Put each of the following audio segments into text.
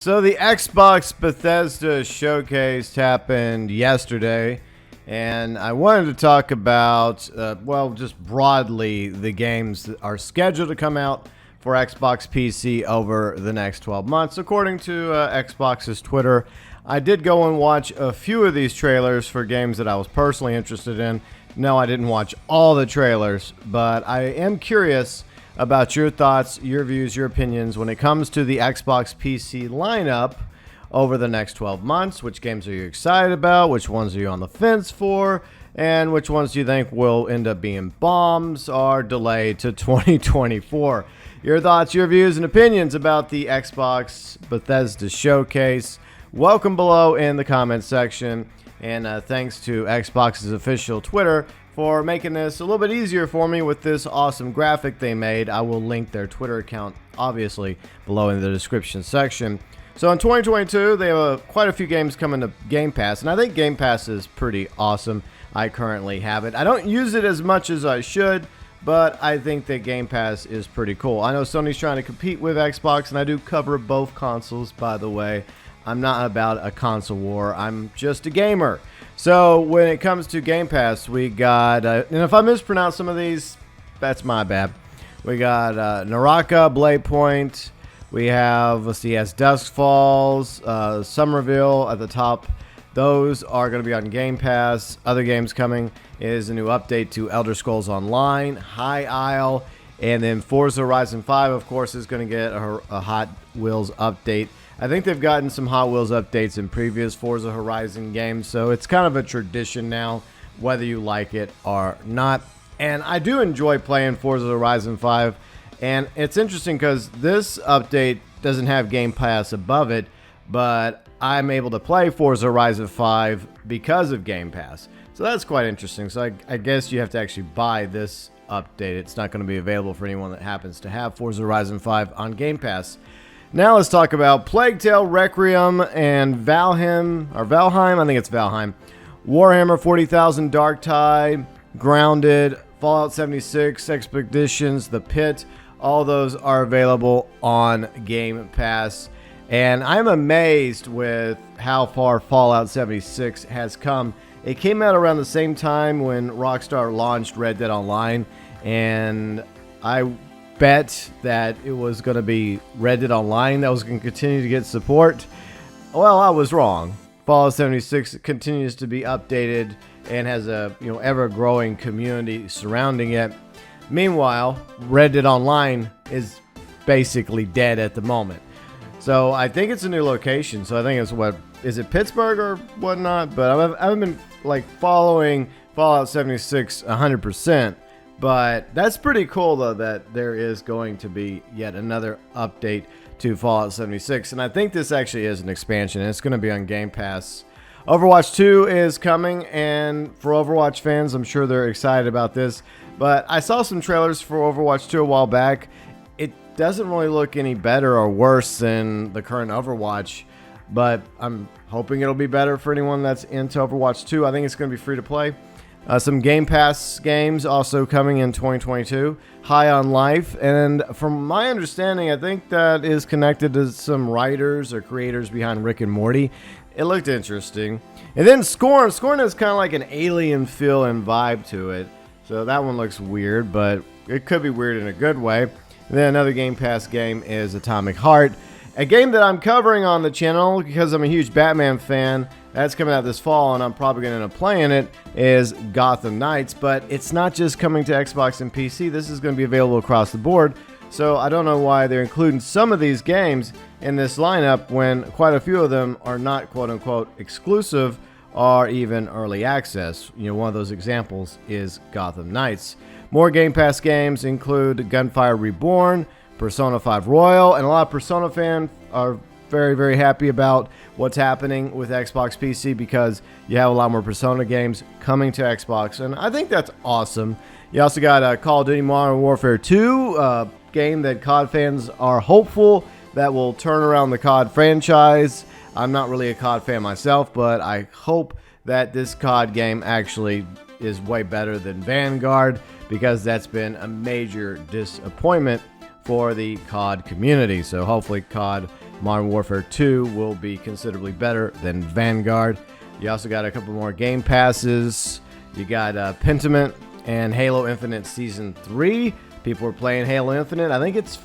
So the Xbox Bethesda showcase happened yesterday, and I wanted to talk about, just broadly, the games that are scheduled to come out for Xbox PC over the next 12 months. According to Xbox's Twitter, I did go and watch a few of these trailers for games that I was personally interested in. No, I didn't watch all the trailers, but I am curious about your thoughts, your views, your opinions when it comes to the Xbox PC lineup over the next 12 months. Which games are you excited about? Which ones are you on the fence for? And which ones do you think will end up being bombs or delayed to 2024? Your thoughts, your views, and opinions about the Xbox Bethesda showcase. Welcome below in the comment section. And thanks to Xbox's official Twitter for making this a little bit easier for me with this awesome graphic they made. I will link their Twitter account, obviously, below in the description section. So in 2022, they have quite a few games coming to Game Pass, and I think Game Pass is pretty awesome. I currently have it. I don't use it as much as I should, but I think that Game Pass is pretty cool. I know Sony's trying to compete with Xbox, and I do cover both consoles, by the way. I'm not about a console war. I'm just a gamer. So when it comes to Game Pass, we got, and if I mispronounce some of these, that's my bad. We got Naraka, Blade Point. We have, let's see, Dusk Falls, Somerville at the top. Those are going to be on Game Pass. Other games coming is a new update to Elder Scrolls Online, High Isle, and then Forza Horizon 5, of course, is going to get a Hot Wheels update. I think they've gotten some Hot Wheels updates in previous Forza Horizon games, so it's kind of a tradition now, whether you like it or not. And I do enjoy playing Forza Horizon 5, and it's interesting because this update doesn't have Game Pass above it, but I'm able to play Forza Horizon 5 because of Game Pass. So that's quite interesting. So I guess you have to actually buy this update. It's not going to be available for anyone that happens to have Forza Horizon 5 on Game Pass. Now let's talk about Plague Tale, Requiem, and Valheim, I think it's Valheim. Warhammer 40,000, Darktide, Grounded, Fallout 76, Expeditions, The Pit. All those are available on Game Pass. And I'm amazed with how far Fallout 76 has come. It came out around the same time when Rockstar launched Red Dead Online, and I bet that it was going to be Red Dead Online that was going to continue to get support. Well, I was wrong. Fallout 76 continues to be updated and has a ever-growing community surrounding it. Meanwhile, Red Dead Online is basically dead at the moment. So I think it's a new location. So I think it's is it Pittsburgh or whatnot? But I haven't been following Fallout 76 100%. But that's pretty cool, though, that there is going to be yet another update to Fallout 76. And I think this actually is an expansion. It's going to be on Game Pass. Overwatch 2 is coming, and for Overwatch fans, I'm sure they're excited about this. But I saw some trailers for Overwatch 2 a while back. It doesn't really look any better or worse than the current Overwatch. But I'm hoping it'll be better for anyone that's into Overwatch 2. I think it's going to be free to play. Some Game Pass games also coming in 2022. High on Life. And from my understanding, I think that is connected to some writers or creators behind Rick and Morty. It looked interesting. And then Scorn. Scorn has kind of like an alien feel and vibe to it. So that one looks weird, but it could be weird in a good way. And then another Game Pass game is Atomic Heart. A game that I'm covering on the channel because I'm a huge Batman fan. That's coming out this fall, and I'm probably going to end up playing it, is Gotham Knights. But it's not just coming to Xbox and PC. This is going to be available across the board. So I don't know why they're including some of these games in this lineup when quite a few of them are not quote-unquote exclusive or even early access. One of those examples is Gotham Knights. More Game Pass games include Gunfire Reborn, Persona 5 Royal, and a lot of Persona fans are very, very happy about what's happening with Xbox PC because you have a lot more Persona games coming to Xbox, and I think that's awesome. You also got Call of Duty Modern Warfare 2, a game that COD fans are hopeful that will turn around the COD franchise. I'm not really a COD fan myself, but I hope that this COD game actually is way better than Vanguard because that's been a major disappointment for the COD community. So hopefully COD Modern Warfare 2 will be considerably better than Vanguard. You also got a couple more game passes. You got Pentiment and Halo Infinite Season 3. People are playing Halo Infinite. I think it's,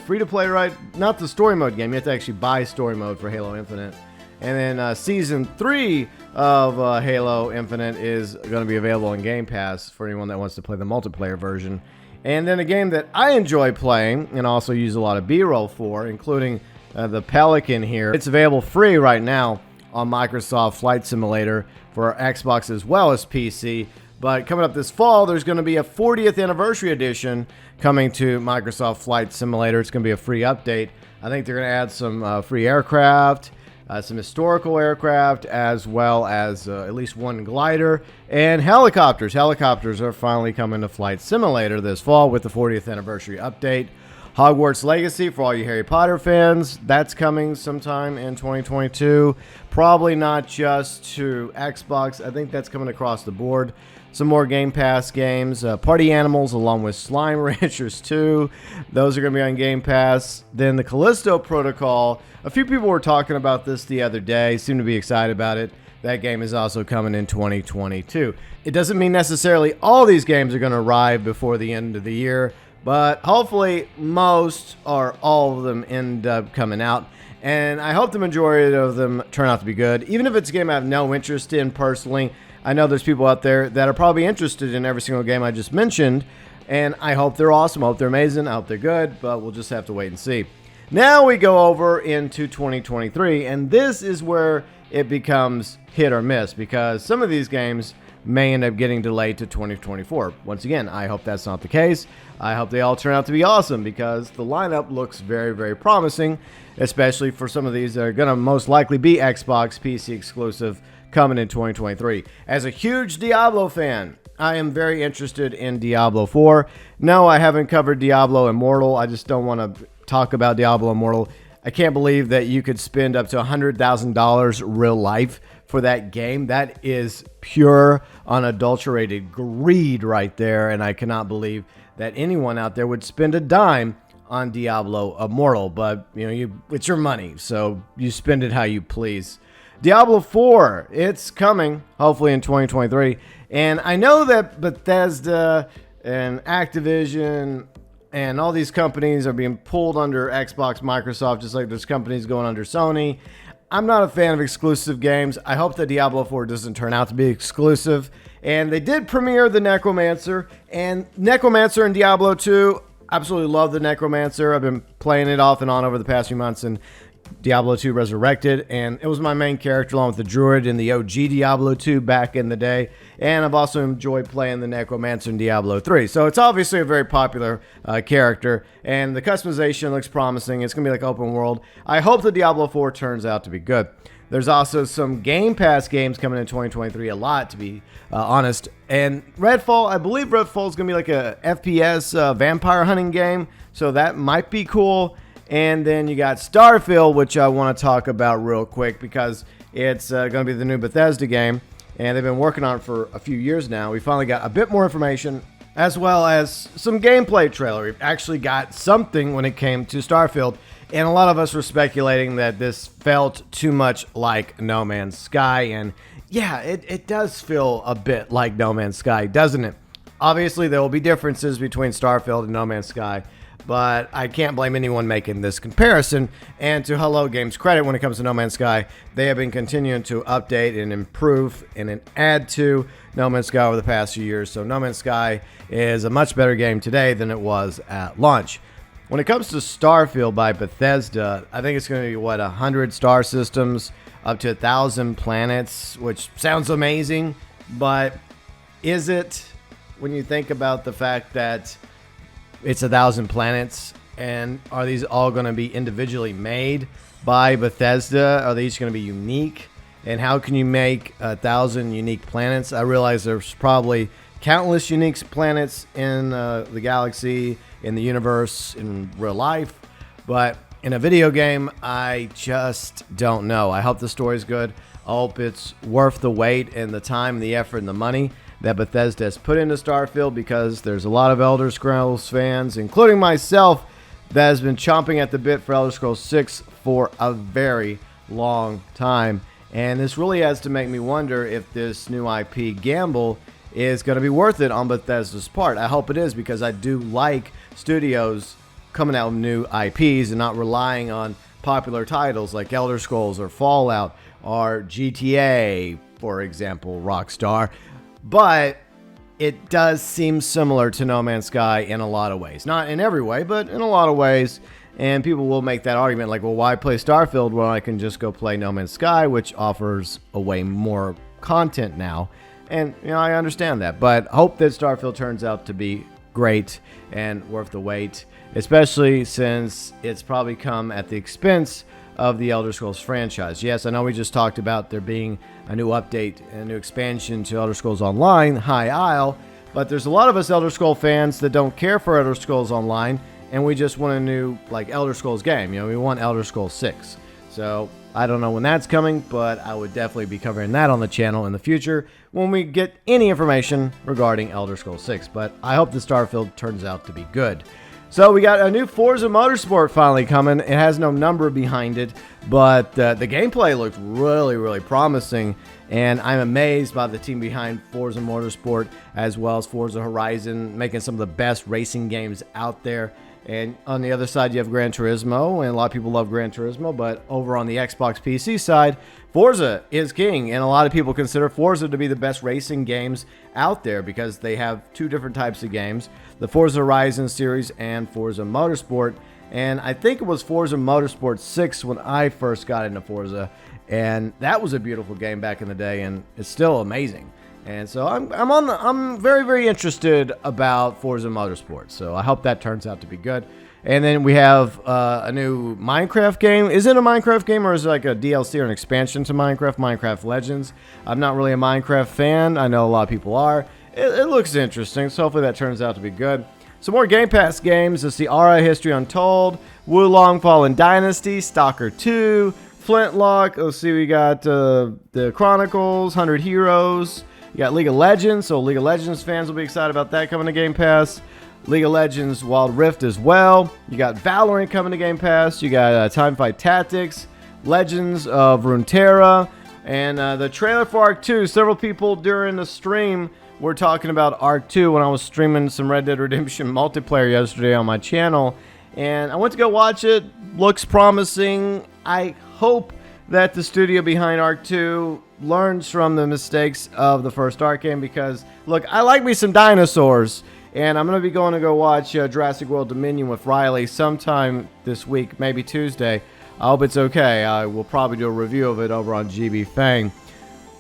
free to play, right? Not the story mode game. You have to actually buy story mode for Halo Infinite. And then Season 3 of Halo Infinite is going to be available in Game Pass for anyone that wants to play the multiplayer version. And then a game that I enjoy playing and also use a lot of B-roll for, including the Pelican here. It's available free right now on Microsoft Flight Simulator for Xbox as well as PC. But coming up this fall, there's going to be a 40th anniversary edition coming to Microsoft Flight Simulator. It's going to be a free update. I think they're going to add some free aircraft, some historical aircraft, as well as at least one glider, and helicopters. Helicopters are finally coming to Flight Simulator this fall with the 40th anniversary update. Hogwarts Legacy, for all you Harry Potter fans, that's coming sometime in 2022. Probably not just to Xbox. I think that's coming across the board. Some more Game Pass games. Party Animals along with Slime Ranchers 2. Those are going to be on Game Pass. Then the Callisto Protocol. A few people were talking about this the other day. Seem to be excited about it. That game is also coming in 2022. It doesn't mean necessarily all these games are going to arrive before the end of the year, but hopefully most or all of them end up coming out. And I hope the majority of them turn out to be good. Even if it's a game I have no interest in personally, I know there's people out there that are probably interested in every single game I just mentioned. And I hope they're awesome. I hope they're amazing. I hope they're good. But we'll just have to wait and see. Now we go over into 2023. And this is where it becomes hit or miss, because some of these games may end up getting delayed to 2024. Once again, I hope that's not the case. I hope they all turn out to be awesome, because the lineup looks very, very promising, especially for some of these that are going to most likely be Xbox PC exclusive coming in 2023. As a huge Diablo fan, I am very interested in Diablo 4. No, I haven't covered Diablo Immortal. I just don't want to talk about Diablo Immortal. I can't believe that you could spend up to $100,000 real life for that game. That is pure, unadulterated greed right there, and I cannot believe that anyone out there would spend a dime on Diablo Immortal. But it's your money, so you spend it how you please. Diablo 4, it's coming, hopefully in 2023. And I know that Bethesda and Activision and all these companies are being pulled under Xbox, Microsoft, just like there's companies going under Sony. I'm not a fan of exclusive games. I hope that Diablo 4 doesn't turn out to be exclusive. And they did premiere the Necromancer. And Necromancer in Diablo 2, absolutely love the Necromancer. I've been playing it off and on over the past few months in Diablo 2 Resurrected. And it was my main character along with the Druid in the OG Diablo 2 back in the day. And I've also enjoyed playing the Necromancer in Diablo 3. So it's obviously a very popular character. And the customization looks promising. It's going to be like open world. I hope the Diablo 4 turns out to be good. There's also some Game Pass games coming in 2023, a lot to be honest. And Redfall, I believe Redfall is going to be like a FPS vampire hunting game. So that might be cool. And then you got Starfield, which I want to talk about real quick because it's going to be the new Bethesda game. And they've been working on it for a few years now. We finally got a bit more information, as well as some gameplay trailer. We've actually got something when it came to Starfield. And a lot of us were speculating that this felt too much like No Man's Sky. And yeah, it does feel a bit like No Man's Sky, doesn't it? Obviously, there will be differences between Starfield and No Man's Sky, but I can't blame anyone making this comparison. And to Hello Games' credit, when it comes to No Man's Sky, they have been continuing to update and improve and add to No Man's Sky over the past few years. So No Man's Sky is a much better game today than it was at launch. When it comes to Starfield by Bethesda, I think it's going to be, 100 star systems, up to 1,000 planets, which sounds amazing, but is it, when you think about the fact that it's 1,000 planets, and are these all going to be individually made by Bethesda? Are they each going to be unique? And how can you make 1,000 unique planets? I realize there's probably countless unique planets in the galaxy, in the universe, in real life, but in a video game, I just don't know. I hope the story's good. I hope it's worth the wait and the time, the effort, and the money that Bethesda has put into Starfield, because there's a lot of Elder Scrolls fans, including myself, that has been chomping at the bit for Elder Scrolls 6 for a very long time. And this really has to make me wonder if this new IP gamble is going to be worth it on Bethesda's part. I hope it is, because I do like studios coming out with new IPs and not relying on popular titles like Elder Scrolls or Fallout or GTA, for example, Rockstar. But it does seem similar to No Man's Sky in a lot of ways. Not in every way, but in a lot of ways. And people will make that argument like, well, why play Starfield when I can just go play No Man's Sky, which offers a way more content now. And, I understand that. But hope that Starfield turns out to be great and worth the wait, especially since it's probably come at the expense of the Elder Scrolls franchise. Yes, I know we just talked about there being a new update and a new expansion to Elder Scrolls Online, High Isle, but there's a lot of us Elder Scrolls fans that don't care for Elder Scrolls Online, and we just want a new, Elder Scrolls game. We want Elder Scrolls 6. So, I don't know when that's coming, but I would definitely be covering that on the channel in the future when we get any information regarding Elder Scrolls 6. But I hope the Starfield turns out to be good. So we got a new Forza Motorsport finally coming. It has no number behind it, but the gameplay looked really, really promising. And I'm amazed by the team behind Forza Motorsport as well as Forza Horizon, making some of the best racing games out there. And on the other side, you have Gran Turismo, and a lot of people love Gran Turismo, but over on the Xbox PC side, Forza is king, and a lot of people consider Forza to be the best racing games out there because they have two different types of games, the Forza Horizon series and Forza Motorsport. And I think it was Forza Motorsport 6 when I first got into Forza, and that was a beautiful game back in the day, and it's still amazing. And so I'm very, very interested about Forza Motorsport. So I hope that turns out to be good. And then we have a new Minecraft game. Is it a Minecraft game, or is it like a DLC or an expansion to Minecraft? Minecraft Legends. I'm not really a Minecraft fan. I know a lot of people are. It looks interesting, so hopefully that turns out to be good. Some more Game Pass games. Let's see, Aura History Untold, Wulong Fallen Dynasty, Stalker 2, Flintlock. Let's see, we got the Chronicles, 100 Heroes. You got League of Legends, so League of Legends fans will be excited about that coming to Game Pass. League of Legends Wild Rift as well. You got Valorant coming to Game Pass. You got Time Fight Tactics, Legends of Runeterra, and the trailer for Ark 2. Several people during the stream were talking about Ark 2 when I was streaming some Red Dead Redemption multiplayer yesterday on my channel. And I went to go watch it. Looks promising. I hope that the studio behind Ark 2 learns from the mistakes of the first Ark game, because, look, I like me some dinosaurs, and I'm going to be going to go watch Jurassic World Dominion with Riley sometime this week, maybe Tuesday. I hope it's okay. I will probably do a review of it over on GB Fang.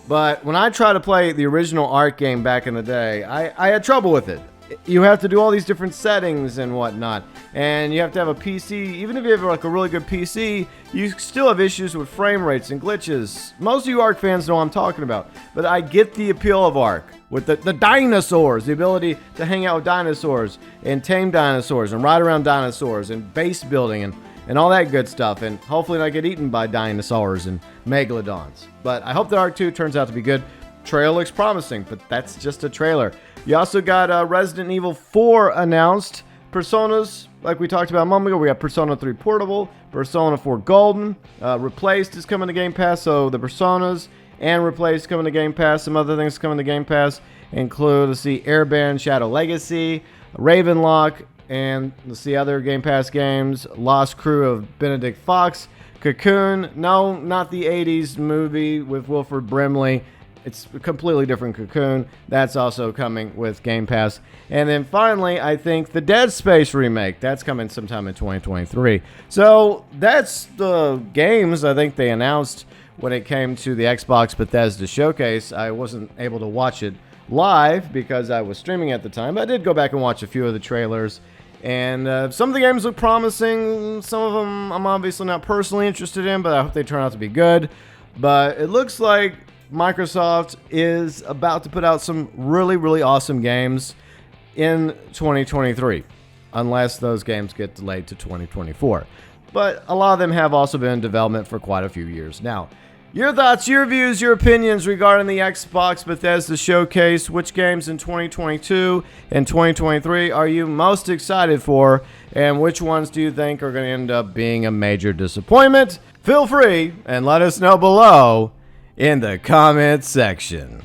But when I tried to play the original Ark game back in the day, I had trouble with it. You have to do all these different settings and whatnot, and you have to have a PC. Even if you have like a really good PC, you still have issues with frame rates and glitches. Most of you Ark fans know what I'm talking about, but I get the appeal of Ark with the dinosaurs, the ability to hang out with dinosaurs and tame dinosaurs and ride around dinosaurs and base building and all that good stuff, and hopefully not get eaten by dinosaurs and megalodons. But I hope that Ark 2 turns out to be good. Trailer looks promising, but that's just a trailer. You also got Resident Evil 4 announced. Personas, like we talked about a moment ago, we got Persona 3 Portable, Persona 4 Golden, Replaced is coming to Game Pass, so the Personas and Replaced coming to Game Pass. Some other things coming to Game Pass include, let's see, Airband Shadow Legacy, Ravenlock, and let's see, other Game Pass games, Lost Crew of Benedict Fox, Cocoon, no, not the 80s movie with Wilford Brimley. It's a completely different Cocoon. That's also coming with Game Pass. And then finally, I think the Dead Space remake. That's coming sometime in 2023. So that's the games I think they announced when it came to the Xbox Bethesda showcase. I wasn't able to watch it live because I was streaming at the time. But I did go back and watch a few of the trailers. And some of the games look promising. Some of them I'm obviously not personally interested in, but I hope they turn out to be good. But it looks like Microsoft is about to put out some really, really awesome games in 2023, unless those games get delayed to 2024. But a lot of them have also been in development for quite a few years now. Your thoughts, your views, your opinions regarding the Xbox Bethesda Showcase. Which games in 2022 and 2023 are you most excited for? And which ones do you think are going to end up being a major disappointment? Feel free and let us know below in the comments section.